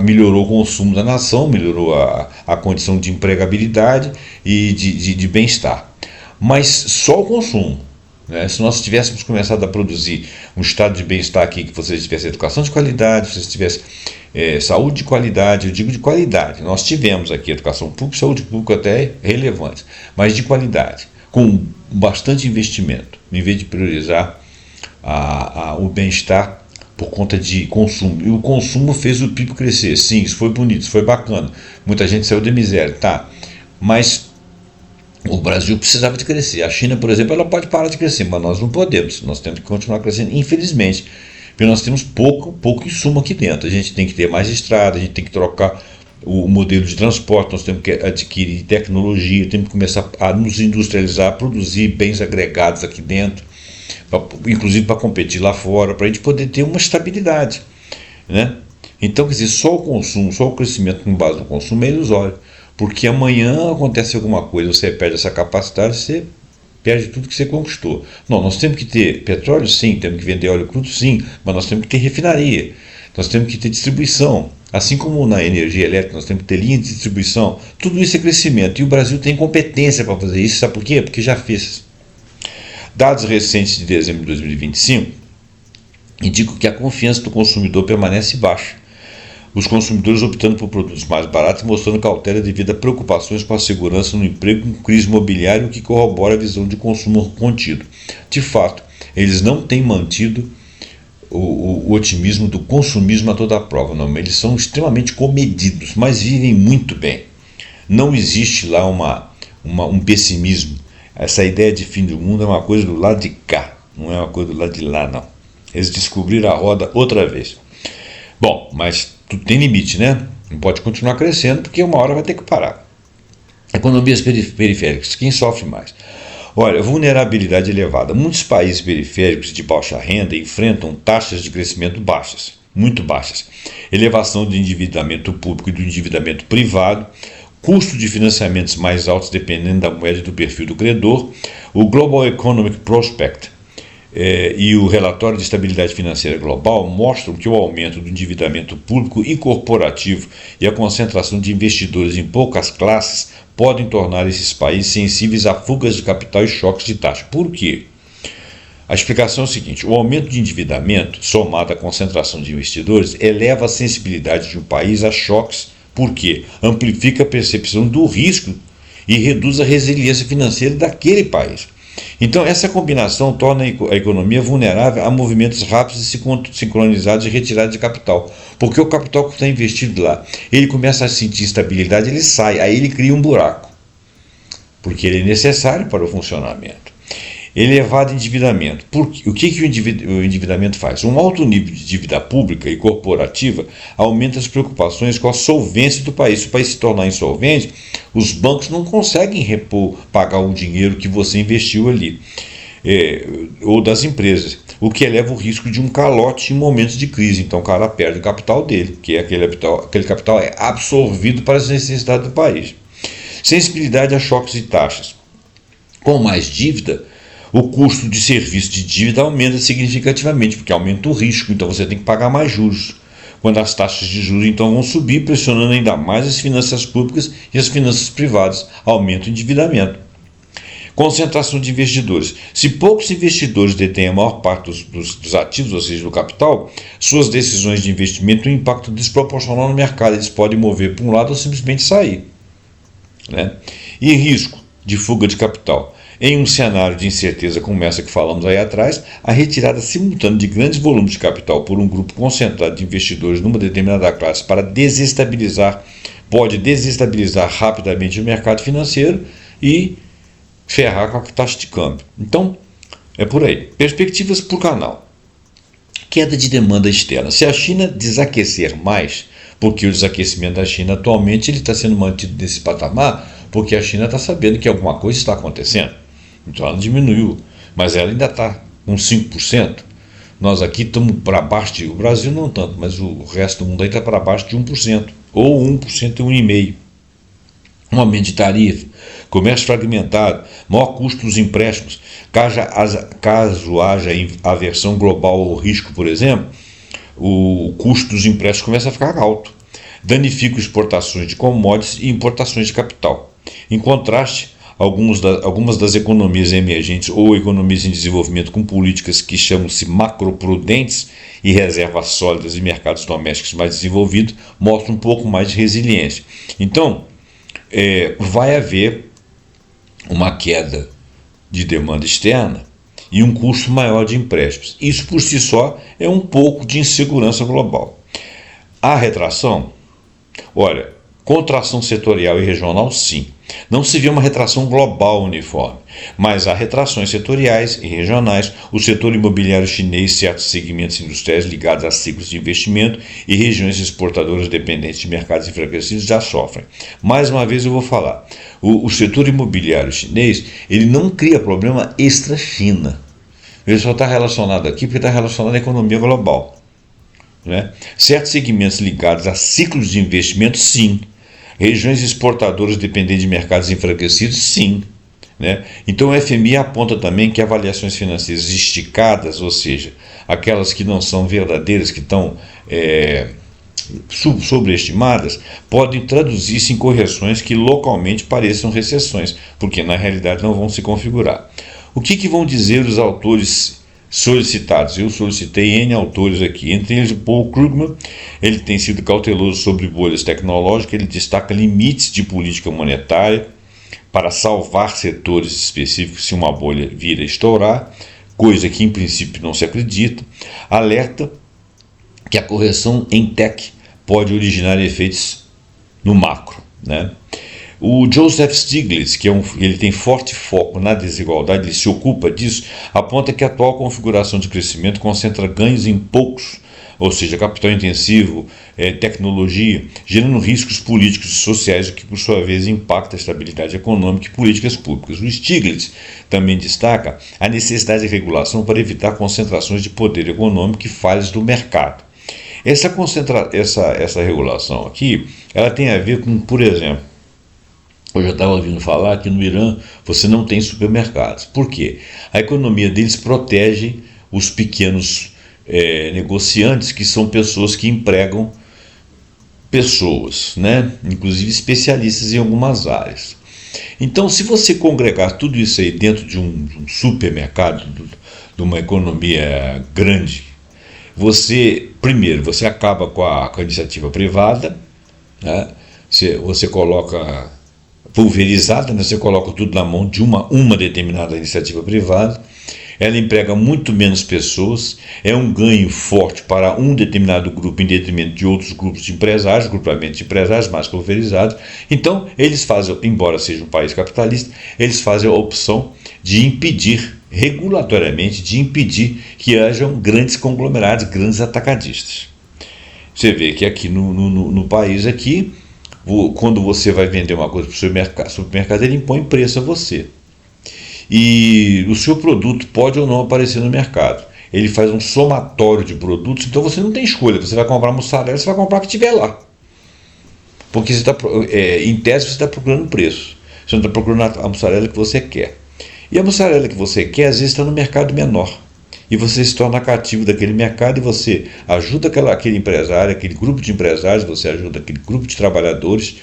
melhorou o consumo da nação, melhorou a condição de empregabilidade e de bem-estar. Mas só o consumo, né? Se nós tivéssemos começado a produzir um estado de bem-estar aqui, que você tivesse educação de qualidade, você tivesse saúde de qualidade, eu digo de qualidade, nós tivemos aqui educação pública e saúde pública até relevantes, mas de qualidade, com bastante investimento, em vez de priorizar o bem-estar por conta de consumo. E o consumo fez o PIB crescer. Sim, isso foi bonito, isso foi bacana. Muita gente saiu da miséria, tá? Mas o Brasil precisava de crescer. A China, por exemplo, ela pode parar de crescer, mas nós não podemos. Nós temos que continuar crescendo, infelizmente. Porque nós temos pouco insumo aqui dentro. A gente tem que ter mais estrada, a gente tem que trocar o modelo de transporte, nós temos que adquirir tecnologia, temos que começar a nos industrializar, a produzir bens agregados aqui dentro, inclusive para competir lá fora, para a gente poder ter uma estabilidade, né? Então, quer dizer, só o consumo, só o crescimento com base no consumo é ilusório, porque amanhã acontece alguma coisa, você perde essa capacidade, você perde tudo que você conquistou. Não, nós temos que ter petróleo, sim, temos que vender óleo crudo, sim, mas nós temos que ter refinaria, nós temos que ter distribuição, assim como na energia elétrica nós temos que ter linha de distribuição, tudo isso é crescimento, e o Brasil tem competência para fazer isso, sabe por quê? Porque já fez. Dados recentes de dezembro de 2025 indicam que a confiança do consumidor permanece baixa. Os consumidores optando por produtos mais baratos mostrando cautela devido a preocupações com a segurança no emprego com crise imobiliária, o que corrobora a visão de consumo contido. De fato, eles não têm mantido o otimismo do consumismo a toda a prova, não. Eles são extremamente comedidos, mas vivem muito bem. Não existe lá um pessimismo. Essa ideia de fim do mundo é uma coisa do lado de cá, não é uma coisa do lado de lá, não. Eles descobriram a roda outra vez. Bom, mas tudo tem limite, né? Não pode continuar crescendo, porque uma hora vai ter que parar. Economias periféricas, quem sofre mais? Olha, vulnerabilidade elevada. Muitos países periféricos de baixa renda enfrentam taxas de crescimento baixas, muito baixas. Elevação do endividamento público e do endividamento privado, custo de financiamentos mais altos dependendo da moeda e do perfil do credor, o Global Economic Prospect e o relatório de estabilidade financeira global mostram que o aumento do endividamento público e corporativo e a concentração de investidores em poucas classes podem tornar esses países sensíveis a fugas de capital e choques de taxa. Por quê? A explicação é o seguinte: o aumento de endividamento, somado à concentração de investidores, eleva a sensibilidade de um país a choques. Por quê? Amplifica a percepção do risco e reduz a resiliência financeira daquele país. Então, essa combinação torna a economia vulnerável a movimentos rápidos e sincronizados de retirada de capital. Porque o capital que está investido lá, ele começa a sentir instabilidade, ele sai, aí ele cria um buraco. Porque ele é necessário para o funcionamento. Elevado endividamento. O que o endividamento faz? Um alto nível de dívida pública e corporativa aumenta as preocupações com a solvência do país. Se o país se tornar insolvente, os bancos não conseguem pagar o dinheiro que você investiu ali, ou das empresas, o que eleva o risco de um calote em momentos de crise. Então o cara perde o capital dele, que é aquele capital é absorvido para as necessidades do país. Sensibilidade a choques de taxas. Com mais dívida, o custo de serviço de dívida aumenta significativamente, porque aumenta o risco, então você tem que pagar mais juros. Quando as taxas de juros então vão subir, pressionando ainda mais as finanças públicas e as finanças privadas, aumenta o endividamento. Concentração de investidores. Se poucos investidores detêm a maior parte dos ativos, ou seja, do capital, suas decisões de investimento têm um impacto desproporcional no mercado. Eles podem mover para um lado ou simplesmente sair, né? E risco de fuga de capital. Em um cenário de incerteza como essa que falamos aí atrás, a retirada simultânea de grandes volumes de capital por um grupo concentrado de investidores numa determinada classe pode desestabilizar rapidamente o mercado financeiro e ferrar com a taxa de câmbio. Então, é por aí. Perspectivas para o canal. Queda de demanda externa. Se a China desaquecer mais, porque o desaquecimento da China atualmente ele está sendo mantido nesse patamar, porque a China está sabendo que alguma coisa está acontecendo. Então ela diminuiu, mas ela ainda está com 5%. Nós aqui estamos para baixo, o Brasil não tanto, mas o resto do mundo aí está para baixo de 1%, ou 1% e 1,5%. Um aumento de tarifa, comércio fragmentado, maior custo dos empréstimos. Caso haja aversão global ao risco, por exemplo, o custo dos empréstimos começa a ficar alto. Danifica exportações de commodities e importações de capital. Em contraste, algumas das economias emergentes ou economias em desenvolvimento com políticas que chamam-se macroprudentes e reservas sólidas e mercados domésticos mais desenvolvidos mostram um pouco mais de resiliência. Então, vai haver uma queda de demanda externa e um custo maior de empréstimos. Isso por si só é um pouco de insegurança global. A retração, olha, contração setorial e regional, sim. Não se vê uma retração global uniforme, mas há retrações setoriais e regionais. O setor imobiliário chinês, certos segmentos industriais ligados a ciclos de investimento e regiões exportadoras dependentes de mercados enfraquecidos já sofrem. Mais uma vez eu vou falar, o setor imobiliário chinês ele não cria problema extra-China. Ele só está relacionado aqui porque está relacionado à economia global, né? Certos segmentos ligados a ciclos de investimento, sim. Regiões exportadoras dependentes de mercados enfraquecidos, sim, né? Então o FMI aponta também que avaliações financeiras esticadas, ou seja, aquelas que não são verdadeiras, que estão sobreestimadas, podem traduzir-se em correções que localmente pareçam recessões, porque na realidade não vão se configurar. O que vão dizer os autores solicitados? Eu solicitei N autores aqui, entre eles o Paul Krugman. Ele tem sido cauteloso sobre bolhas tecnológicas, ele destaca limites de política monetária para salvar setores específicos se uma bolha vir a estourar, coisa que em princípio não se acredita. Alerta que a correção em tech pode originar efeitos no macro, né? O Joseph Stiglitz, ele tem forte foco na desigualdade, ele se ocupa disso, aponta que a atual configuração de crescimento concentra ganhos em poucos, ou seja, capital intensivo, tecnologia, gerando riscos políticos e sociais, o que por sua vez impacta a estabilidade econômica e políticas públicas. O Stiglitz também destaca a necessidade de regulação para evitar concentrações de poder econômico e falhas do mercado. Essa regulação aqui, ela tem a ver com, por exemplo, eu já estava ouvindo falar que no Irã você não tem supermercados. Por quê? A economia deles protege os pequenos negociantes, que são pessoas que empregam pessoas, né? Inclusive especialistas em algumas áreas. Então, se você congregar tudo isso aí dentro de um supermercado, de uma economia grande, primeiro, você acaba com a iniciativa privada, né? Você coloca pulverizada, né? Você coloca tudo na mão de uma determinada iniciativa privada. ela emprega muito menos pessoas, é um ganho forte para um determinado grupo em detrimento de outros grupos de empresários, grupamento de empresários mais pulverizados. Então, eles fazem, embora seja um país capitalista, eles fazem a opção de impedir, regulatoriamente, de impedir que hajam grandes conglomerados, grandes atacadistas. Você vê que aqui no país, aqui, quando você vai vender uma coisa para o supermercado, ele impõe preço a você. E o seu produto pode ou não aparecer no mercado. Ele faz um somatório de produtos, então você não tem escolha. Você vai comprar mussarela, você vai comprar o que tiver lá. Porque você em tese você está procurando preço. Você não está procurando a mussarela que você quer. E a mussarela que você quer, às vezes, está no mercado menor. E você se torna cativo daquele mercado e você ajuda aquele empresário, aquele grupo de empresários, você ajuda aquele grupo de trabalhadores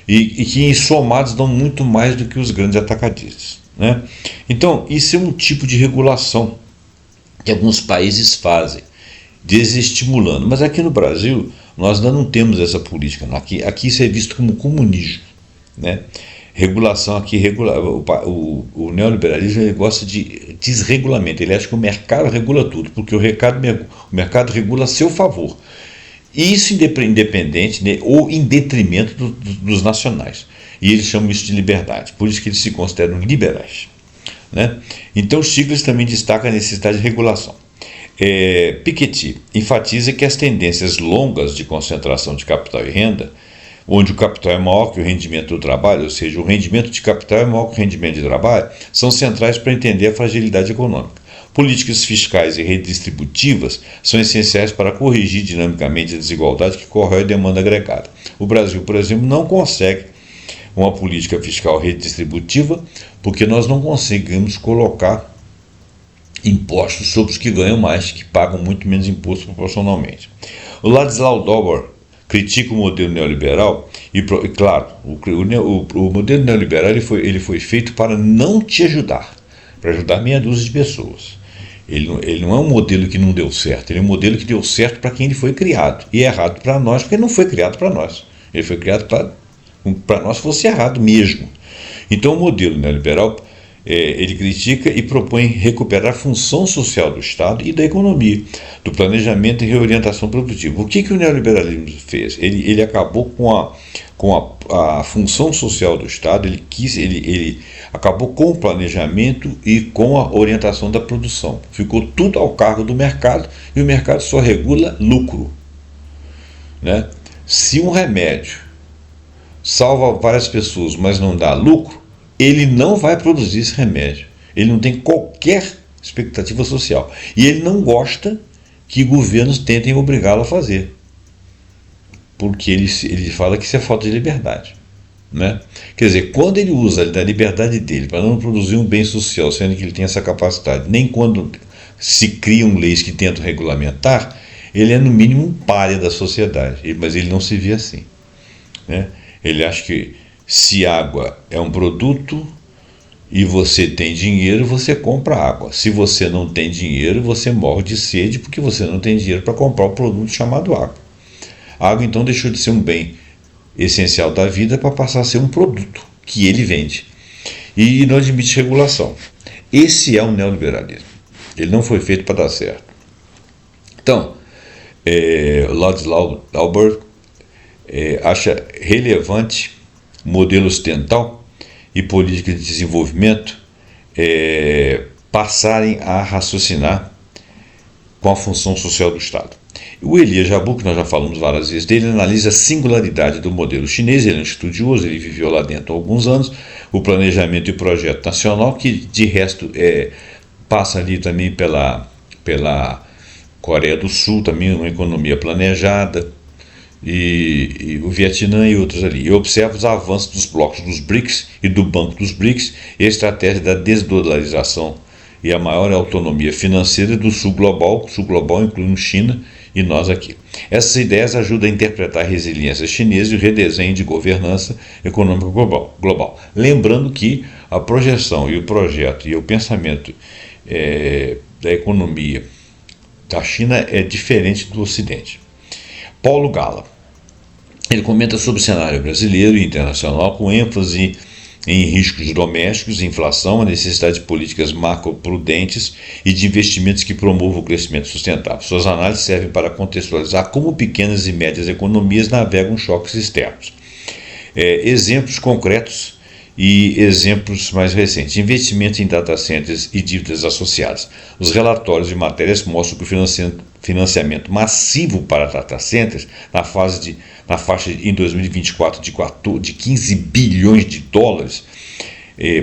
e que em somados dão muito mais do que os grandes atacadistas, né? Então, isso é um tipo de regulação que alguns países fazem, desestimulando. Mas aqui no Brasil, nós ainda não temos essa política. Aqui isso é visto como comunismo, né? Regulação aqui, o neoliberalismo, ele gosta de desregulamento. Ele acha que o mercado regula tudo, porque o mercado regula a seu favor. Isso independente, né, ou em detrimento dos nacionais. E eles chamam isso de liberdade, por isso que eles se consideram liberais, né? Então Stiglitz também destaca a necessidade de regulação. Piketty enfatiza que as tendências longas de concentração de capital e renda, onde o capital é maior que o rendimento do trabalho, ou seja, o rendimento de capital é maior que o rendimento de trabalho, são centrais para entender a fragilidade econômica. Políticas fiscais e redistributivas são essenciais para corrigir dinamicamente a desigualdade que corrói a demanda agregada. O Brasil, por exemplo, não consegue uma política fiscal redistributiva porque nós não conseguimos colocar impostos sobre os que ganham mais, que pagam muito menos imposto proporcionalmente. O Ladislau Dauber critica o modelo neoliberal e claro, o modelo neoliberal ele foi feito para não te ajudar, para ajudar meia dúzia de pessoas. Ele não é um modelo que não deu certo, ele é um modelo que deu certo para quem ele foi criado e é errado para nós porque ele não foi criado para nós, ele foi criado para nós fosse errado mesmo. Então o modelo neoliberal ele critica e propõe recuperar a função social do Estado e da economia, do planejamento e reorientação produtiva. O que o neoliberalismo fez? Ele acabou com a função social do Estado, ele acabou com o planejamento e com a orientação da produção. Ficou tudo ao cargo do mercado e o mercado só regula lucro, né? Se um remédio salva várias pessoas, mas não dá lucro, ele não vai produzir esse remédio. Ele não tem qualquer expectativa social. E ele não gosta que governos tentem obrigá-lo a fazer. Porque ele fala que isso é falta de liberdade, né? Quer dizer, quando ele usa da liberdade dele para não produzir um bem social, sendo que ele tem essa capacidade, nem quando se criam leis que tentam regulamentar, ele é no mínimo um pária da sociedade. Mas ele não se vê assim, né? Ele acha que se água é um produto e você tem dinheiro, você compra água. Se você não tem dinheiro, você morre de sede porque você não tem dinheiro para comprar o produto chamado água. A água então deixou de ser um bem essencial da vida para passar a ser um produto que ele vende. E não admite regulação. Esse é o neoliberalismo. Ele não foi feito para dar certo. Então, Ladislau Dauber acha relevante modelo ocidental e política de desenvolvimento passarem a raciocinar com a função social do Estado. O Elias Jabbour, que nós já falamos várias vezes dele, analisa a singularidade do modelo chinês. Ele é um estudioso, ele viveu lá dentro há alguns anos, o planejamento e o projeto nacional, que de resto passa ali também pela Coreia do Sul, também uma economia planejada, e o Vietnã e outros ali. E observa os avanços dos blocos dos BRICS e do Banco dos BRICS e a estratégia da desdolarização e a maior autonomia financeira do Sul global incluindo China e nós aqui. Essas ideias ajudam a interpretar a resiliência chinesa e o redesenho de governança econômica global. Lembrando que a projeção e o projeto e o pensamento da economia da China é diferente do Ocidente. Paulo Gala, ele comenta sobre o cenário brasileiro e internacional com ênfase em riscos domésticos, inflação, a necessidade de políticas macroprudentes e de investimentos que promovam o crescimento sustentável. Suas análises servem para contextualizar como pequenas e médias economias navegam choques externos. Exemplos concretos e exemplos mais recentes. Investimento em data centers e dívidas associadas. Os relatórios de matérias mostram que o financiamento massivo para data centers, na faixa em 2024 de 15 bilhões de dólares,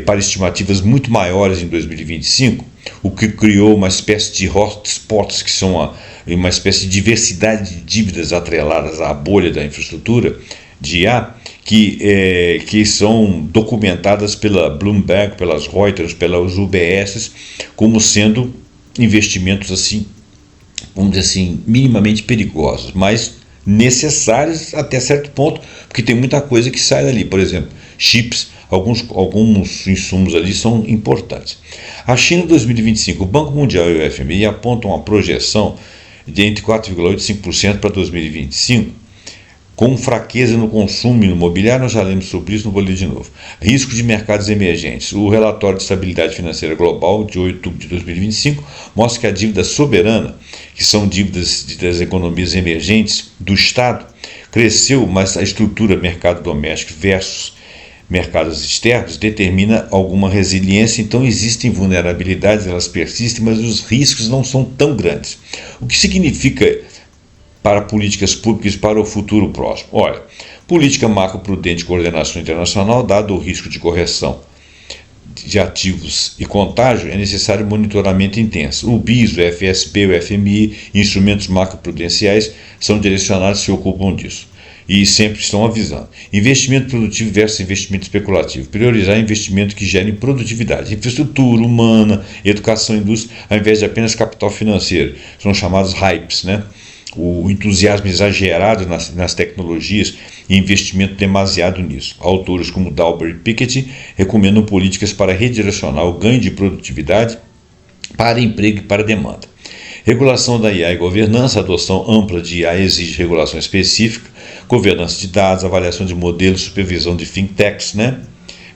para estimativas muito maiores em 2025, o que criou uma espécie de hotspots, que são uma espécie de diversidade de dívidas atreladas à bolha da infraestrutura de IA, que são documentadas pela Bloomberg, pelas Reuters, pelas UBS, como sendo investimentos assim, vamos dizer assim, minimamente perigosos, mas necessários até certo ponto, porque tem muita coisa que sai dali. Por exemplo, chips, alguns insumos ali são importantes. A China em 2025, o Banco Mundial e o FMI apontam uma projeção de entre 4,8% e 5% para 2025, com fraqueza no consumo imobiliário. Nós já lemos sobre isso, não vou ler de novo. Risco de mercados emergentes. O relatório de estabilidade financeira global de 8 de outubro de 2025 mostra que a dívida soberana, que são dívidas das economias emergentes do Estado, cresceu, mas a estrutura mercado doméstico versus mercados externos determina alguma resiliência. Então existem vulnerabilidades, elas persistem, mas os riscos não são tão grandes. O que significa para políticas públicas para o futuro próximo? Olha, política macroprudente de coordenação internacional, dado o risco de correção de ativos e contágio, é necessário monitoramento intenso. O BIS, o FSB, o FMI, instrumentos macroprudenciais são direcionados e se ocupam disso. E sempre estão avisando. Investimento produtivo versus investimento especulativo. Priorizar investimento que gere produtividade. Infraestrutura humana, educação, indústria, ao invés de apenas capital financeiro. São chamados hypes, né? O entusiasmo exagerado nas tecnologias e investimento demasiado nisso. Autores como Dalber e Piketty recomendam políticas para redirecionar o ganho de produtividade para emprego e para demanda. Regulação da IA e governança. A adoção ampla de IA exige regulação específica, governança de dados, avaliação de modelos, supervisão de fintechs, né,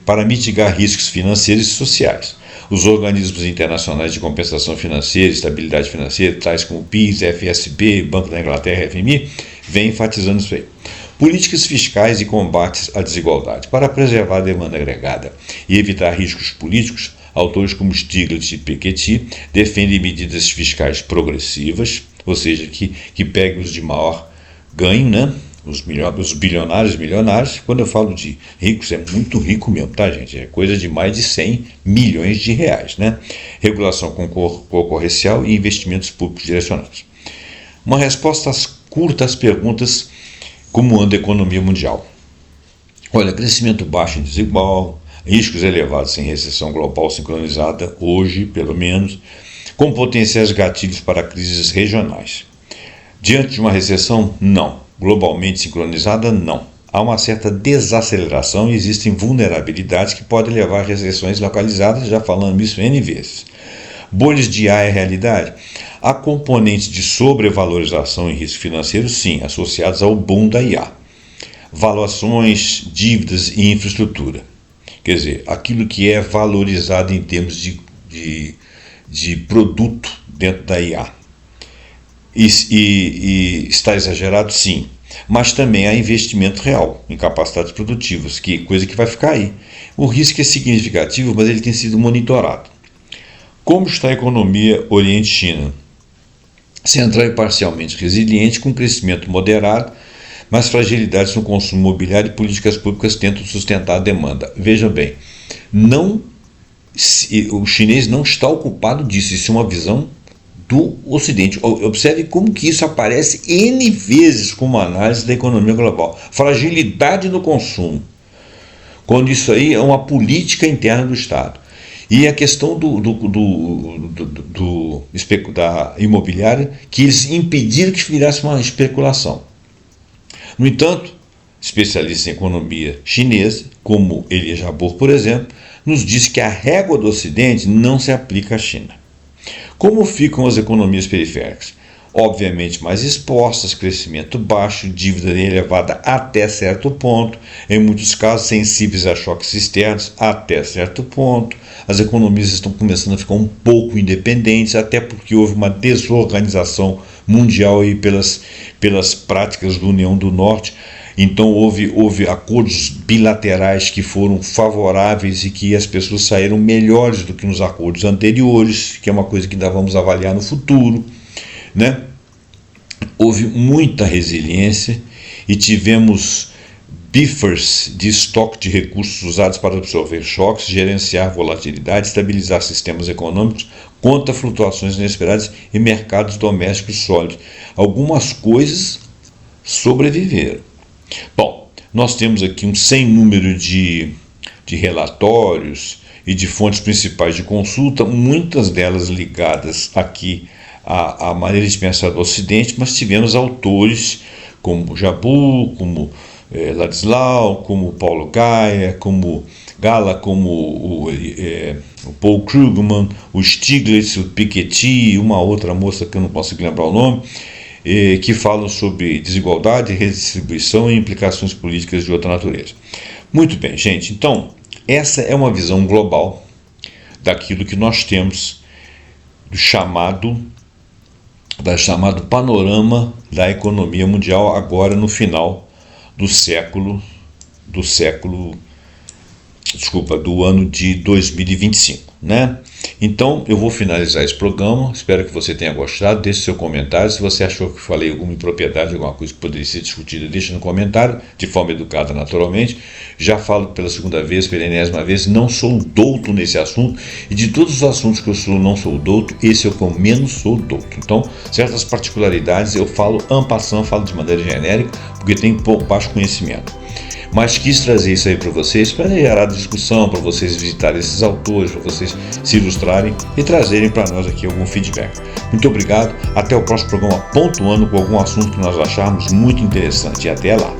para mitigar riscos financeiros e sociais. Os organismos internacionais de compensação financeira e estabilidade financeira, tais como o BIS, FSB, Banco da Inglaterra, FMI, vêm enfatizando isso aí. Políticas fiscais e combates à desigualdade. Para preservar a demanda agregada e evitar riscos políticos, autores como Stiglitz e Piketty defendem medidas fiscais progressivas, ou seja, que peguem os de maior ganho, né? Os bilionários, milionários. Quando eu falo de ricos, é muito rico mesmo, tá, gente? É coisa de mais de 100 milhões de reais, né? Regulação concorrencial e investimentos públicos direcionados. Uma resposta curta às perguntas: como anda a economia mundial? Olha, crescimento baixo e desigual, riscos elevados em recessão global sincronizada, hoje, pelo menos, com potenciais gatilhos para crises regionais. Diante de uma recessão, não. Globalmente sincronizada, não. Há uma certa desaceleração e existem vulnerabilidades que podem levar a recessões localizadas, já falando isso N vezes. Bolhas de IA é realidade? Há componentes de sobrevalorização e risco financeiro, sim, associados ao boom da IA. Valuações, dívidas e infraestrutura. Quer dizer, aquilo que é valorizado em termos de produto dentro da IA. E está exagerado, sim, mas também há investimento real em capacidades produtivas, que coisa que vai ficar aí. O risco é significativo, mas ele tem sido monitorado. Como está a economia Oriente-China? Central e parcialmente resiliente, com crescimento moderado, mas fragilidades no consumo imobiliário e políticas públicas tentam sustentar a demanda. Vejam bem, o chinês não está ocupado disso, isso é uma visão do Ocidente. Observe como que isso aparece N vezes como análise da economia global. Fragilidade no consumo, quando isso aí é uma política interna do Estado. E a questão da imobiliária, que eles impediram que virasse uma especulação. No entanto, especialistas em economia chinesa, como Elie Jabbour, por exemplo, nos diz que a régua do Ocidente não se aplica à China. Como ficam as economias periféricas? obviamente mais expostas, crescimento baixo, dívida elevada até certo ponto, em muitos casos sensíveis a choques externos até certo ponto. As economias estão começando a ficar um pouco independentes, até porque houve uma desorganização mundial aí pelas práticas da União do Norte. Então houve acordos bilaterais que foram favoráveis e que as pessoas saíram melhores do que nos acordos anteriores, que é uma coisa que ainda vamos avaliar no futuro, né? Houve muita resiliência e tivemos buffers de estoque de recursos usados para absorver choques, gerenciar volatilidade, estabilizar sistemas econômicos contra flutuações inesperadas e mercados domésticos sólidos. Algumas coisas sobreviveram. Bom, nós temos aqui um sem número de relatórios e de fontes principais de consulta, muitas delas ligadas aqui à maneira de pensar do Ocidente, mas tivemos autores como Jabu, como Ladislau, como Paulo Gaia, como Gala, como o Paul Krugman, o Stiglitz, o Piketty, uma outra moça que eu não consigo lembrar o nome, que falam sobre desigualdade, redistribuição e implicações políticas de outra natureza. Muito bem, gente, então essa é uma visão global daquilo que nós temos do chamado panorama da economia mundial agora no final do ano de 2025, né? Então eu vou finalizar esse programa, espero que você tenha gostado, deixe seu comentário, se você achou que falei alguma impropriedade, alguma coisa que poderia ser discutida, deixe no comentário, de forma educada naturalmente. Já falo pela segunda vez, pela enésima vez, não sou douto nesse assunto, e de todos os assuntos que eu não sou douto, esse é o que eu menos sou douto. Então, certas particularidades eu falo en passant, falo de maneira genérica, porque tenho baixo conhecimento. Mas quis trazer isso aí para vocês, para gerar discussão, para vocês visitarem esses autores, para vocês se ilustrarem e trazerem para nós aqui algum feedback. Muito obrigado, até o próximo programa pontuando com algum assunto que nós acharmos muito interessante e até lá.